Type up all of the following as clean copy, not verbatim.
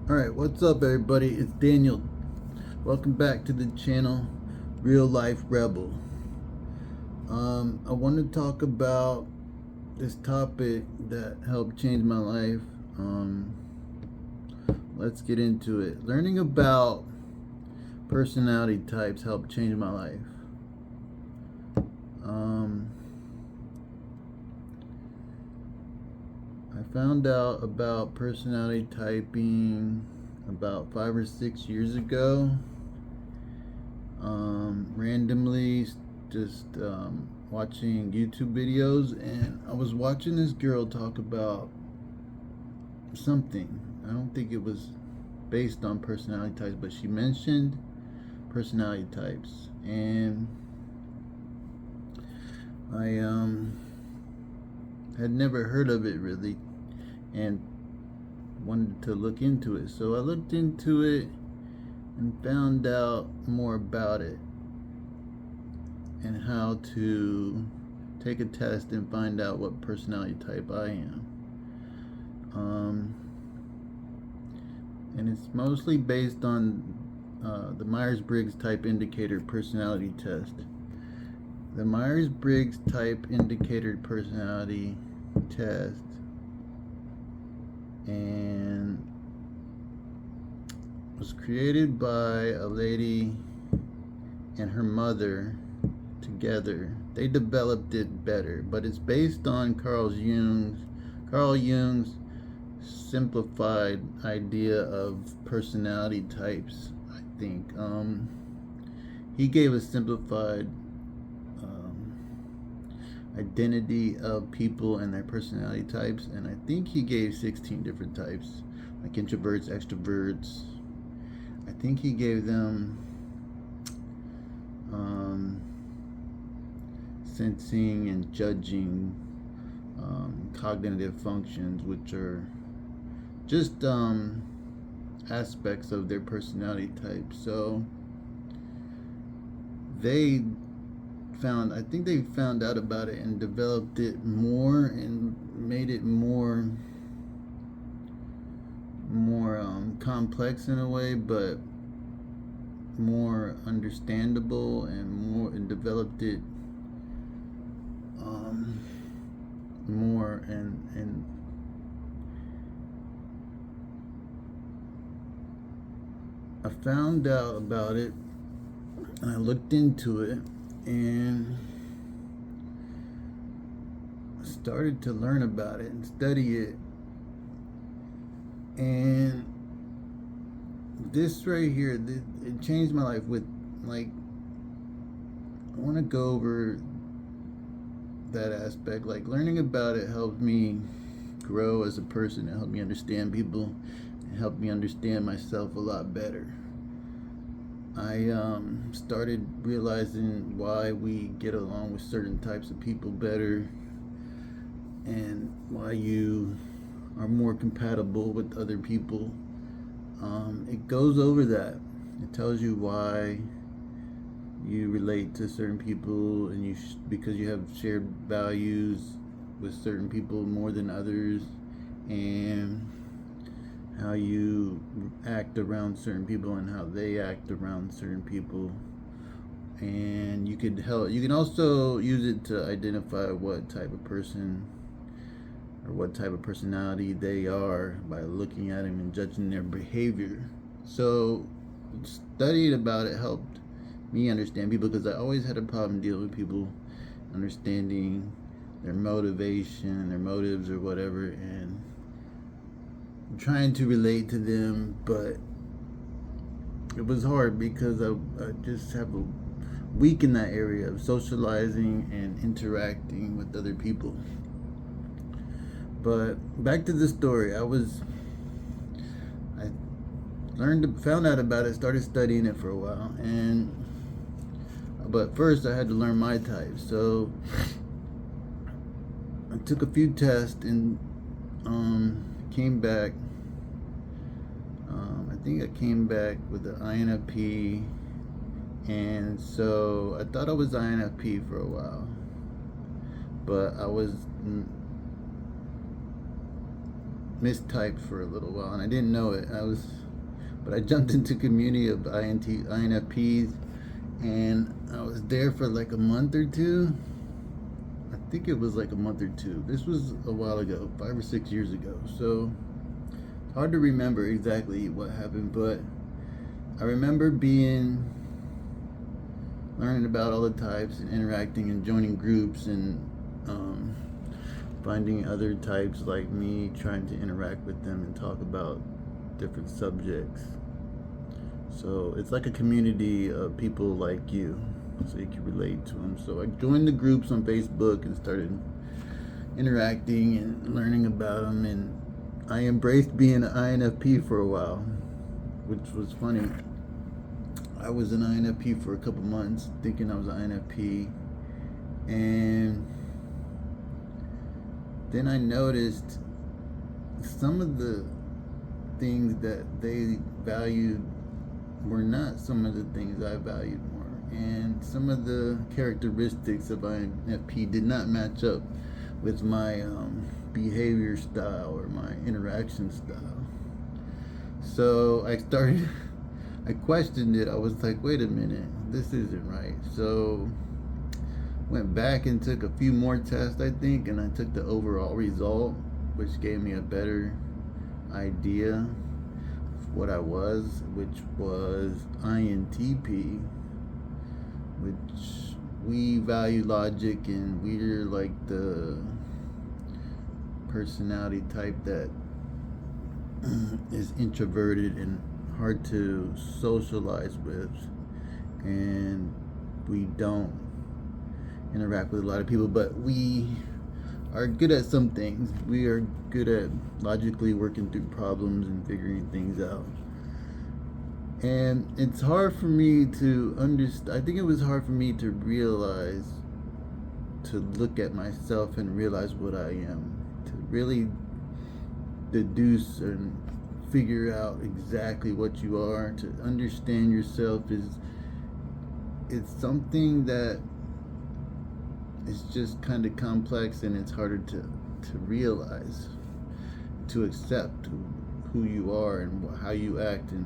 Alright, what's up everybody? It's Daniel. Welcome back to the channel, Real Life Rebel. I want to talk about this topic that helped change my life. Let's get into it. Learning about personality types helped change my life. I found out about personality typing about 5 or 6 years ago. Randomly, just watching YouTube videos, and I was watching this girl talk about something. I don't think it was based on personality types, but she mentioned personality types, and I had never heard of it really, and wanted to look into it. So I looked into it and found out more about it and how to take a test and find out what personality type I am. And it's mostly based on the Myers-Briggs Type Indicator Personality Test. The Myers-Briggs Type Indicator Personality Test, and was created by a lady and her mother together. They developed it better, but it's based on Carl Jung's simplified idea of personality types, I think. He gave a simplified identity of people and their personality types, and I think he gave 16 different types, like introverts, extroverts. I think he gave them sensing and judging, cognitive functions, which are just aspects of their personality type. So I think they found out about it and developed it more and made it more complex in a way, but more understandable, and developed it more, and I found out about it, and I looked into it and started to learn about it and study it. And this right here, it changed my life. With, like, I want to go over that aspect. Like, learning about it helped me grow as a person. It helped me understand people. It helped me understand myself a lot better. I started realizing why we get along with certain types of people better, and why you are more compatible with other people. It goes over that. It tells you why you relate to certain people, and because you have shared values with certain people more than others, and how you act around certain people and how they act around certain people. And you can also use it to identify what type of person or what type of personality they are by looking at them and judging their behavior. So studying about it helped me understand people, because I always had a problem dealing with people, understanding their motivation, their motives, or whatever, and trying to relate to them. But it was hard because I just have a weak in that area of socializing and interacting with other people. But back to the story. I found out about it, started studying it for a while, but first I had to learn my type. So I took a few tests and came back. I think I came back with the INFP, and so I thought I was INFP for a while, but I was mistyped for a little while, and I didn't know it. But I jumped into community of INFPs, and I was there for like a month or two. I think it was like a month or two. This was a while ago, 5 or 6 years ago. So it's hard to remember exactly what happened, but I remember learning about all the types and interacting and joining groups and finding other types like me, trying to interact with them and talk about different subjects. So it's like a community of people like you, so you can relate to them. So I joined the groups on Facebook and started interacting and learning about them, and I embraced being an INFP for a while, which was funny. I was an INFP for a couple months, thinking I was an INFP, and then I noticed some of the things that they valued were not some of the things I valued more, and some of the characteristics of INFP did not match up with my behavior style or my interaction style. So I questioned it. I was like, wait a minute, this isn't right. So went back and took a few more tests, I think, and I took the overall result, which gave me a better idea of what I was, which was INTP, which we value logic, and we're like the personality type that is introverted and hard to socialize with, and we don't interact with a lot of people, but we are good at some things. We are good at logically working through problems and figuring things out. And it's hard for me to understand. I think it was hard for me to realize, to look at myself and realize what I am, to really deduce and figure out exactly what you are. To understand yourself it's something that it's just kind of complex, and it's harder to realize, to accept who you are and how you act, and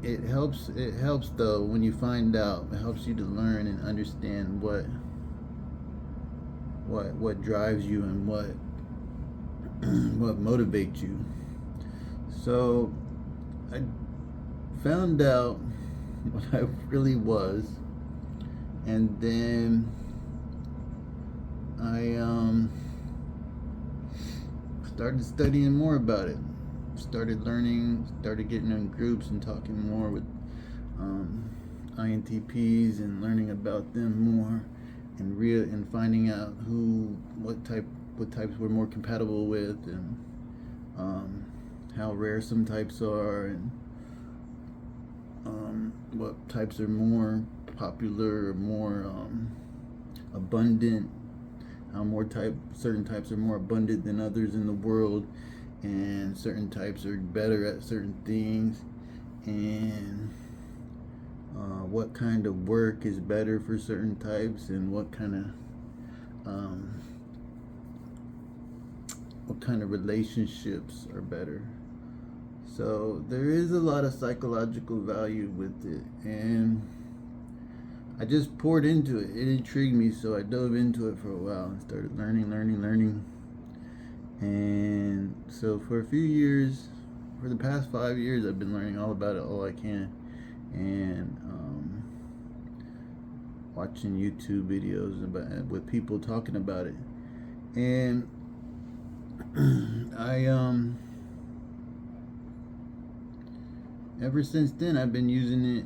it helps though when you find out. It helps you to learn and understand what drives you and what motivates you. So I found out what I really was, and then I started studying more about it, started learning, started getting in groups and talking more with INTPs and learning about them more, and finding out what types we're more compatible with, and how rare some types are, and what types are more popular or more abundant, how certain types are more abundant than others in the world, and certain types are better at certain things, and what kind of work is better for certain types, and what kind of relationships are better. So there is a lot of psychological value with it, and I just poured into it. It intrigued me, so I dove into it for a while and started learning. And so for a few years, for the past 5 years, I've been learning all about it, all I can, and watching YouTube videos with people talking about it. And I ever since then, I've been using it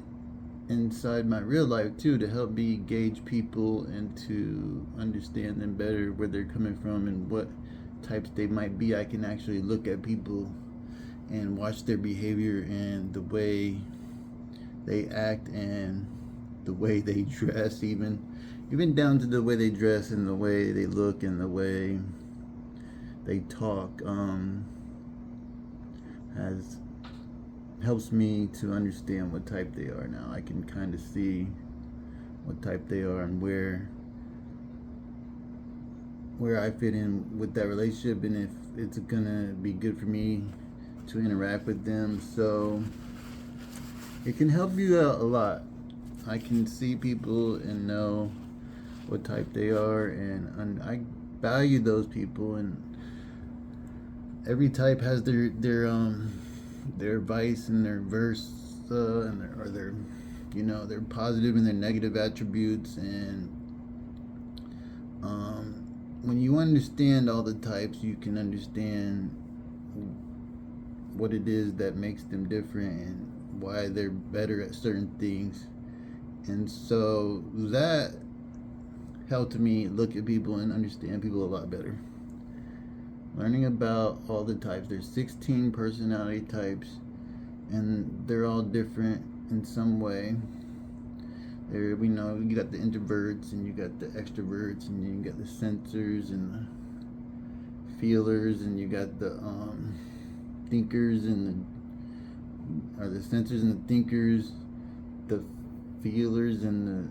inside my real life too, to help me gauge people and to understand them better, where they're coming from and what types they might be. I can actually look at people and watch their behavior and the way they act and the way they dress, even down to the way they dress and the way they look and the way they talk, helps me to understand what type they are now. I can kind of see what type they are and where where I fit in with that relationship and if it's gonna be good for me to interact with them. So it can help you out a lot. I can see people and know what type they are, and I value those people. And every type has their vice and their verse, and their their positive and their negative attributes. And when you understand all the types, you can understand what it is that makes them different and why they're better at certain things. And so that helped me look at people and understand people a lot better. Learning about all the types. There's 16 personality types, and they're all different in some way. We know you got the introverts, and you got the extroverts, and you got the sensors and the feelers, and you got the thinkers and the sensors and the thinkers, the feelers and the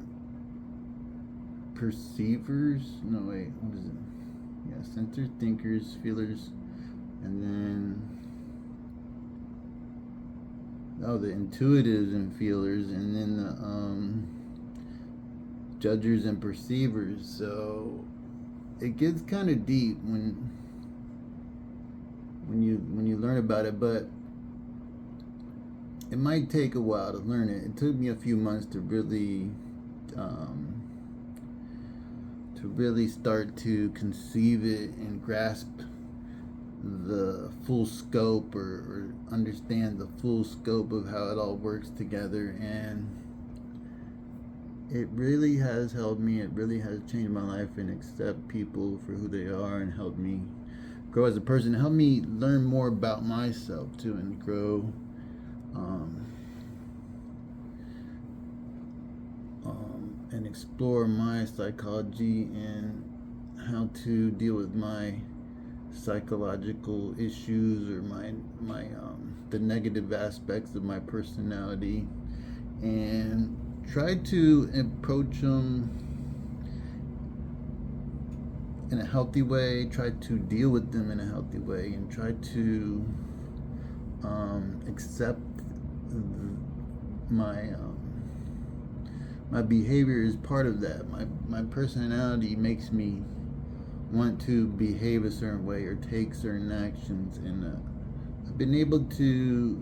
perceivers. No, wait, what is it? Yeah, sensors, thinkers, feelers, and then the intuitives and feelers, and then the judgers and perceivers. So it gets kind of deep when you learn about it, but it might take a while to learn it. It took me a few months to really start to conceive it and grasp the full scope, or understand the full scope of how it all works together. And it really has helped me. It really has changed my life, and accept people for who they are, and helped me grow as a person, helped me learn more about myself too, and grow and explore my psychology and how to deal with my psychological issues, or my the negative aspects of my personality, and try to approach them in a healthy way, try to deal with them in a healthy way, and try to accept my behavior is part of that. My personality makes me want to behave a certain way or take certain actions, and I've been able to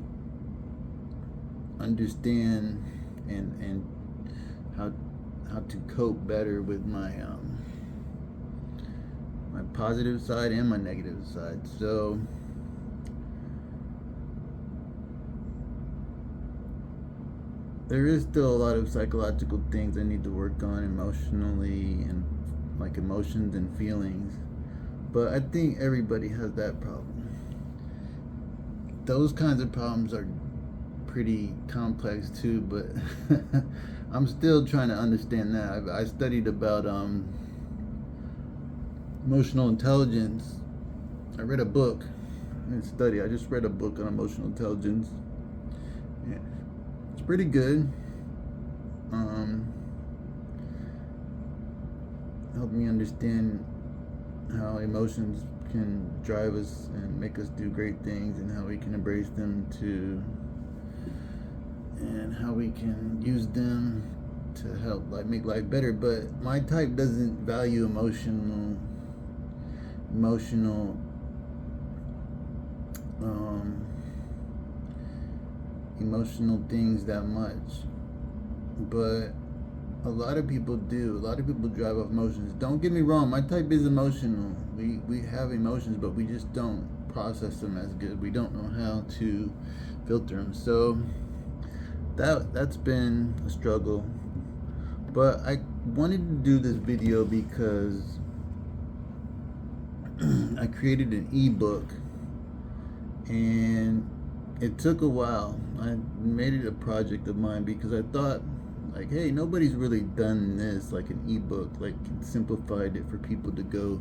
understand and how to cope better with my my positive side and my negative side. So there is still a lot of psychological things I need to work on emotionally, and like emotions and feelings, but I think everybody has that problem. Those kinds of problems are pretty complex too, but I'm still trying to understand that. I studied about emotional intelligence. I read a book. I just read a book on emotional intelligence. Yeah, it's pretty good. Helped me understand how emotions can drive us and make us do great things, and how we can embrace them and how we can use them to help make life better. But my type doesn't value emotional things that much, but a lot of people do. A lot of people drive off emotions. Don't get me wrong, my type is emotional. We have emotions, but we just don't process them as good. We don't know how to filter them. So that's been a struggle. But I wanted to do this video because I created an ebook, and it took a while. I made it a project of mine because I thought, hey, nobody's really done this, like an ebook, simplified it for people to go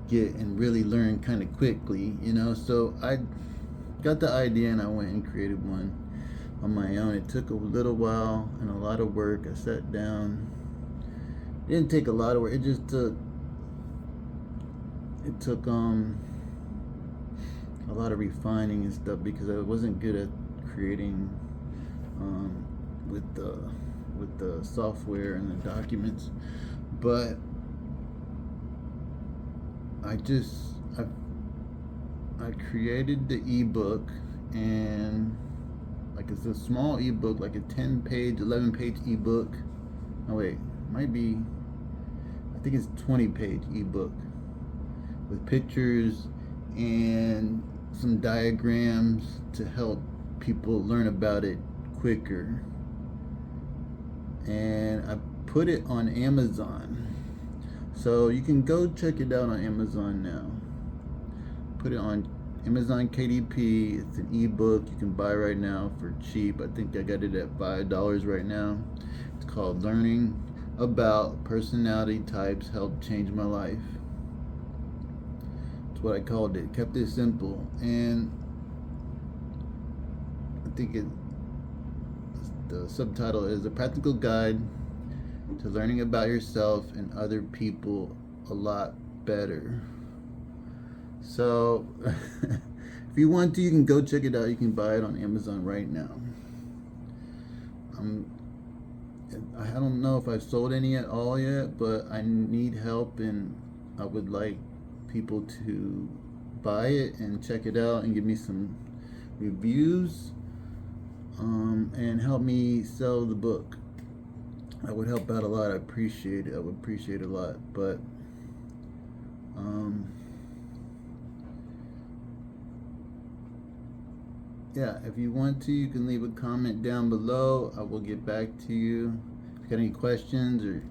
get and really learn kind of quickly, So I got the idea and I went and created one on my own. It took a little while and a lot of work. I sat down. It didn't take a lot of work. It just took it took a lot of refining and stuff because I wasn't good at creating with the software and the documents, but I created the ebook, and like it's a small ebook, like a 10-page, 11-page ebook. Oh wait, might be, I think it's 20-page ebook with pictures and some diagrams to help people learn about it quicker. And I put it on Amazon, so you can go check it out on Amazon now. Put it on Amazon KDP. It's an ebook you can buy right now for cheap. I think I got it at $5 right now. It's called Learning About Personality Types Helped Change My Life. That's what I called it. Kept it simple, and I think the subtitle is A Practical Guide to Learning About Yourself and Other People a Lot Better. So if you want to, you can go check it out. You can buy it on Amazon right now. I don't know if I've sold any at all yet, but I need help, and I would like people to buy it and check it out and give me some reviews, and help me sell the book. I would help out a lot. I appreciate it. I would appreciate it a lot. But yeah, if you want to, you can leave a comment down below. I will get back to you. If you got any questions or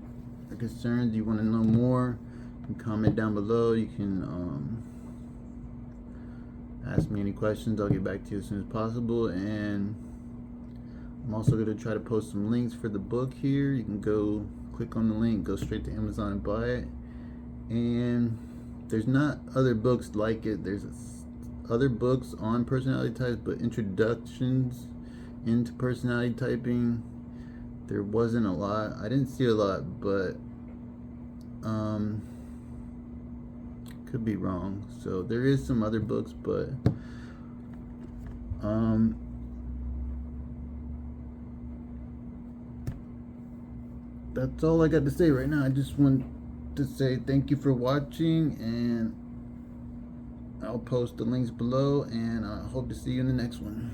concerns, you want to know more, you can comment down below. You can ask me any questions. I'll get back to you as soon as possible. And I'm also going to try to post some links for the book here. You can go click on the link, go straight to Amazon and buy it. And there's not other books like it. There's other books on personality types, but introductions into personality typing, there wasn't a lot. I didn't see a lot, but could be wrong. So there is some other books, but that's all I got to say right now. I just want to say thank you for watching, and I'll post the links below, and I hope to see you in the next one.